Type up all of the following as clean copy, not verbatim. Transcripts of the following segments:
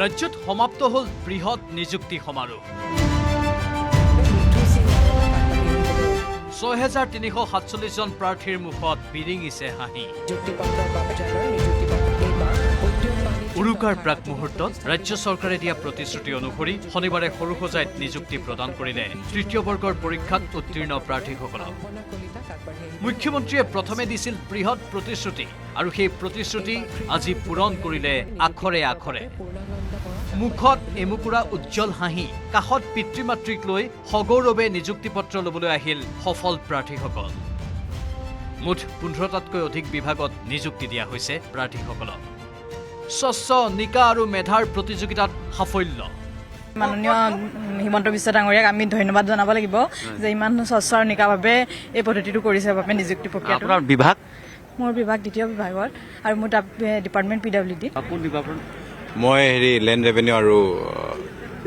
ৰাজ্যত সমাপ্ত হ'ল বৃহৎ নিযুক্তি সমাৰোহ। ৬,৩৪৭ জন প্ৰাৰ্থীৰ মুখত বিৰিঙিছে হাঁহি। উৰুকাৰ প্ৰাক মুহূৰ্তত ৰাজ্য চৰকাৰে দিয়া প্ৰতিশ্ৰুতি অনুসৰি শনিবাৰে সৰুসজাইত নিযুক্তি প্ৰদান কৰিলে তৃতীয় বৰ্গৰ পৰীক্ষাত উত্তীৰ্ণ প্ৰাৰ্থীসকলক। মুখ্যমন্ত্ৰীয়ে প্ৰথমে দিছিল বৃহৎ প্ৰতিশ্ৰুতি আৰু সেই প্ৰতিশ্ৰুতি আজি পূৰণ কৰিলে আখৰে আখৰে। মুখত এমুকুৰা উজ্জ্বল হাঁহি, কাষত পিতৃ মাতৃক লৈ সগৌৰৱে নিযুক্তি পত্ৰ ল'বলৈ আহিল সফল প্ৰাৰ্থীসকল। মুঠ ১৫টাতকৈ অধিক বিভাগত নিযুক্তি দিয়া হৈছে প্ৰাৰ্থীসকলক। স্বচ্ছ নিকা আৰু মেধাৰ প্ৰতিযোগিতাত সাফল্য। মাননীয় হিমন্ত বিশ্ব ডাঙৰীয়াক আমি ধন্যবাদ জনাব লাগিব যে ইমান স্বচ্ছ আৰু নিকাভাৱে এই পদ্ধতিটো কৰিছে বাবে নিযুক্তি প্ৰক্ৰিয়াটো। আপোনাৰ বিভাগ? মোৰ বিভাগ দ্বিতীয় বিভাগৰ আৰু মোৰ ডিপাৰ্টমেণ্ট PWD। কোন বিভাগৰ? মই লেণ্ড ৰেভিনিউ আৰু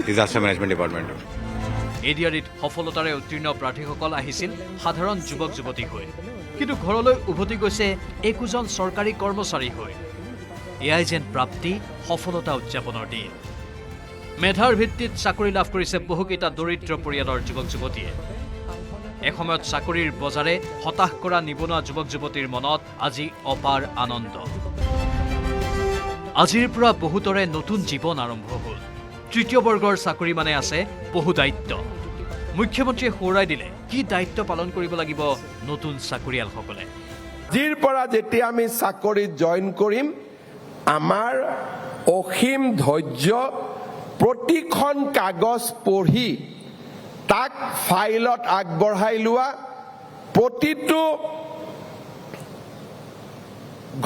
ডিজাষ্টাৰ মেনেজমেণ্ট ডিপাৰ্টমেণ্টৰ। ADREত সফলতাৰে উত্তীৰ্ণ প্ৰাৰ্থীসকল আহিছিল সাধাৰণ যুৱক যুৱতী হৈ, কিন্তু ঘৰলৈ উভতি গৈছে একোজন চৰকাৰী কৰ্মচাৰী হৈ। এয়াই যেন প্ৰাপ্তি, সফলতা উদযাপনৰ দিন। মেধাৰ ভিত্তিত চাকৰি লাভ কৰিছে বহুকেইটা দৰিদ্ৰ পৰিয়ালৰ যুৱক যুৱতীয়ে। এসময়ত চাকৰিৰ বজাৰে হতাশ কৰা নিবনুৱা যুৱক যুৱতীৰ মনত আজি অপাৰ আনন্দ। আজিৰ পৰা বহুতৰে নতুন জীৱন আৰম্ভ হ'ল। তৃতীয় বৰ্গৰ চাকৰি মানে আছে বহু দায়িত্ব। মুখ্যমন্ত্ৰীয়ে সোঁৱৰাই দিলে কি দায়িত্ব পালন কৰিব লাগিব নতুন চাকৰিয়ালসকলে। আজিৰ পৰা যেতিয়া আমি চাকৰিত জইন কৰিম, আমাৰ অসীম ধৈৰ্য, প্ৰতিখন কাগজ পঢ়ি তাক ফাইলত আগবঢ়াই লোৱা, প্ৰতিটো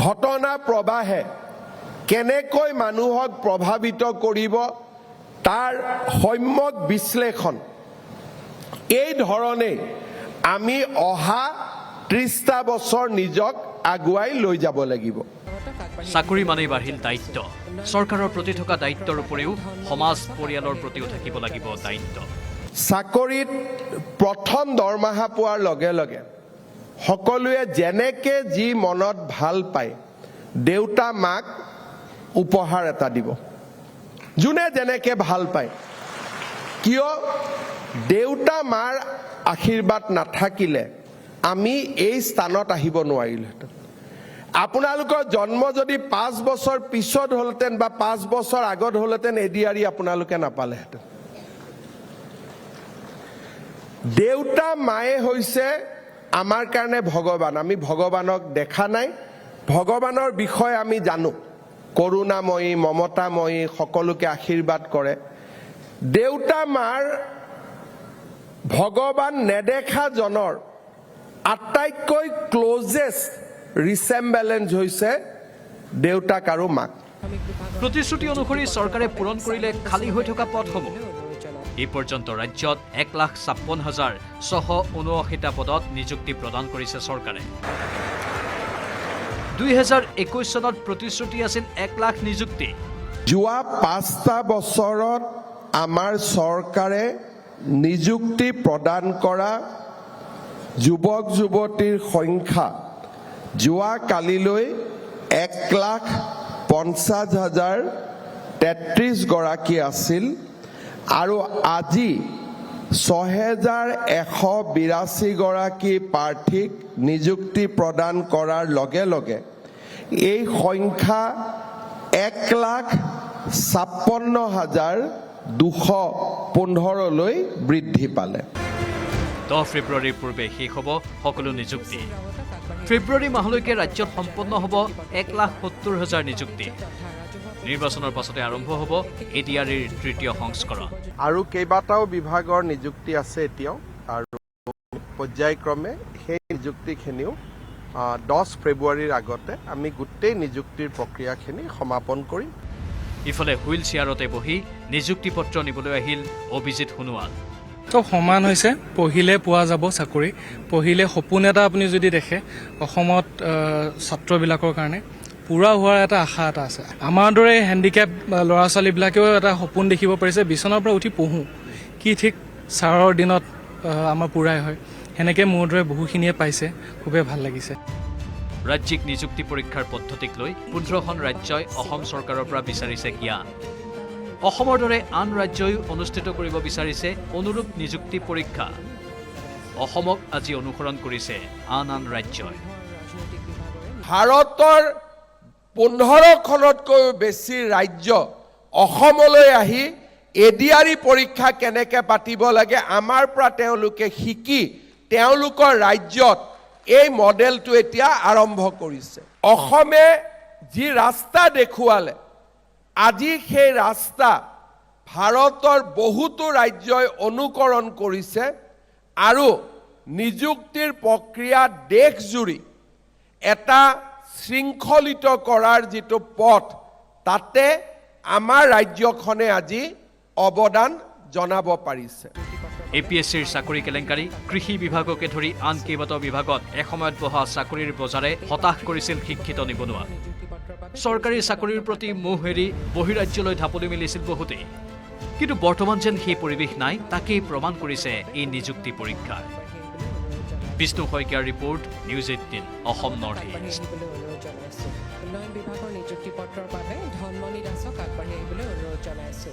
ঘটনা প্ৰবাহে কেনেকৈ মানুহক প্ৰভাৱিত কৰিব তাৰ সম্যক বিশ্লেষণ, এই ধৰণে আমি অহা ৩০টা বছৰ নিজক আগুৱাই লৈ যাব লাগিব। চাকৰি মানেই বাঢ়িল দায়িত্ব। চৰকাৰৰ প্ৰতি থকা দায়িত্বৰ উপৰিও সমাজ পৰিয়ালৰ প্ৰতিও থাকিব লাগিব দায়িত্ব। চাকৰিত প্ৰথম দৰমহা পোৱাৰ লগে লগে সকলোৱে যেনেকে যি মনত ভাল পায় দেউতা মাক উপহাৰ এটা দিব, যোনে যেনেকে ভাল পায়। কিয়? দেউতা মাৰ আশীৰ্বাদ নাথাকিলে আমি এই স্থানত আহিব নোৱাৰিলোহেঁতেন। আপোনালোকৰ জন্ম যদি ৫ বছৰ পিছত হ'লহেঁতেন বা ৫ বছৰ আগত হ'লহেঁতেন, ADRE আপোনালোকে নাপালেহেঁতেন। দেউতা মায়ে হৈছে আমাৰ কাৰণে ভগৱান। আমি ভগৱানক দেখা নাই, ভগৱানৰ বিষয়ে আমি জানো। কৰুণাময়ী, মমতাময়ী, সকলোকে আশীৰ্বাদ কৰে। দেউতা মাৰ ভগৱান নেদেখাজনৰ আটাইতকৈ ক্লজেষ্ট ৰিচেম্বলেঞ্চ হৈছে দেউতাক আৰু মাক। প্ৰতিশ্ৰুতি অনুসৰি চৰকাৰে পূৰণ কৰিলে খালী হৈ থকা পদসমূহ। এই পৰ্যন্ত ৰাজ্যত ১,৫৬,৬৭৯টা পদত নিযুক্তি প্ৰদান কৰিছে চৰকাৰে। ২০২১ চনত প্ৰতিশ্ৰুতি আছিল ১ লাখ নিযুক্তি। যোৱা ৫টা বছৰত আমাৰ চৰকাৰে নিযুক্তি প্ৰদান কৰা যুৱক যুৱতীৰ সংখ্যা যোৱা কালিলৈ ১,৫০,০৩৩ গৰাকী আছিল আৰু আজি ৬,১৮২ গৰাকী প্ৰাৰ্থীক নিযুক্তি প্ৰদান কৰাৰ লগে লগে এই সংখ্যা ১,৫৬,২১৫লৈ বৃদ্ধি পালে। ১০ ফেব্ৰুৱাৰীৰ পূৰ্বে শেষ হ'ব সকলো নিযুক্তি। ফেব্ৰুৱাৰী মাহলৈকে ৰাজ্যত সম্পন্ন হ'ব ১,৭০,০০০ নিযুক্তি। নিৰ্বাচনৰ পাছতে আৰম্ভ হ'ব ADREৰ তৃতীয় সংস্কৰণ। আৰু কেইবাটাও বিভাগৰ নিযুক্তি আছে এতিয়াও, আৰু পৰ্যায়ক্ৰমে সেই নিযুক্তিখিনিও ১০ ফেব্ৰুৱাৰীৰ আগতে আমি গোটেই নিযুক্তিৰ প্ৰক্ৰিয়াখিনি সমাপন কৰিম। ইফালে হুইল চেয়াৰতে বহি নিযুক্তি পত্ৰ নিবলৈ আহিল অভিজিত সোণোৱাল। চব সমান হৈছে, পঢ়িলে পোৱা যাব চাকৰি। পঢ়িলে সপোন এটা আপুনি যদি দেখে, অসমত ছাত্ৰবিলাকৰ কাৰণে পূৰা হোৱাৰ এটা আশা এটা আছে। আমাৰ দৰে হেণ্ডিকেপ ল'ৰা ছোৱালীবিলাকেও এটা সপোন দেখিব পাৰিছে, বিচনাৰ পৰা উঠি পঢ়োঁ, কি ঠিক ছাৰৰ দিনত আমাৰ পূৰাই হয়। সেনেকৈ মোৰ দৰে বহুখিনিয়ে পাইছে, খুবেই ভাল লাগিছে। ৰাজ্যিক নিযুক্তি পৰীক্ষাৰ পদ্ধতিক লৈ ১৫খন ৰাজ্যই অসম চৰকাৰৰ পৰা বিচাৰিছে জ্ঞান। অসমৰ দৰে আন ৰাজ্যই অনুষ্ঠিত কৰিব বিচাৰিছে অনুৰূপ নিযুক্তি পৰীক্ষা। অসমক আজি অনুসৰণ কৰিছে আন আন ৰাজ্যই। ভাৰতৰ 15খনতকৈ বেছি ৰাজ্য অসমলৈ আহি এডিআৰই পৰীক্ষা কেনেকৈ পাতিব লাগে আমাৰ পৰা তেওঁলোকে শিকি তেওঁলোকৰ ৰাজ্যত এই মডেলটো এতিয়া আৰম্ভ কৰিছে। অসমে যি ৰাস্তা দেখুৱালে আজি সেই ৰাস্তা ভাৰতৰ বহুতো ৰাজ্যই অনুকৰণ কৰিছে আৰু নিযুক্তিৰ প্ৰক্ৰিয়া দেশজুৰি এটা শৃংখলিত কৰাৰ যিটো পথ তাতে আমাৰ ৰাজ্যখনে আজি অৱদান জনাব পাৰিছে। APSCৰ চাকৰি কেলেংকাৰী, কৃষি বিভাগকে ধৰি আন কেইবাটাও বিভাগত এসময়ত বহা চাকৰিৰ বজাৰে হতাশ কৰিছিল শিক্ষিত নিবনুৱা। চৰকাৰী চাকৰিৰ প্ৰতি মোহ এৰি বহিৰাজ্যলৈ ঢাপলি মেলিছিল বহুতেই। কিন্তু বৰ্তমান যেন সেই পৰিৱেশ নাই, তাকেই প্ৰমাণ কৰিছে এই নিযুক্তি পৰীক্ষাই। বিষ্ণু শইকীয়াৰ report, news 18 Assam north east. উন্নয়ন বিভাগৰ নিযুক্তি পত্ৰৰ বাবে ধনমণি দাসক আগবাঢ়ি আহিবলৈ অনুৰোধ জনাইছো।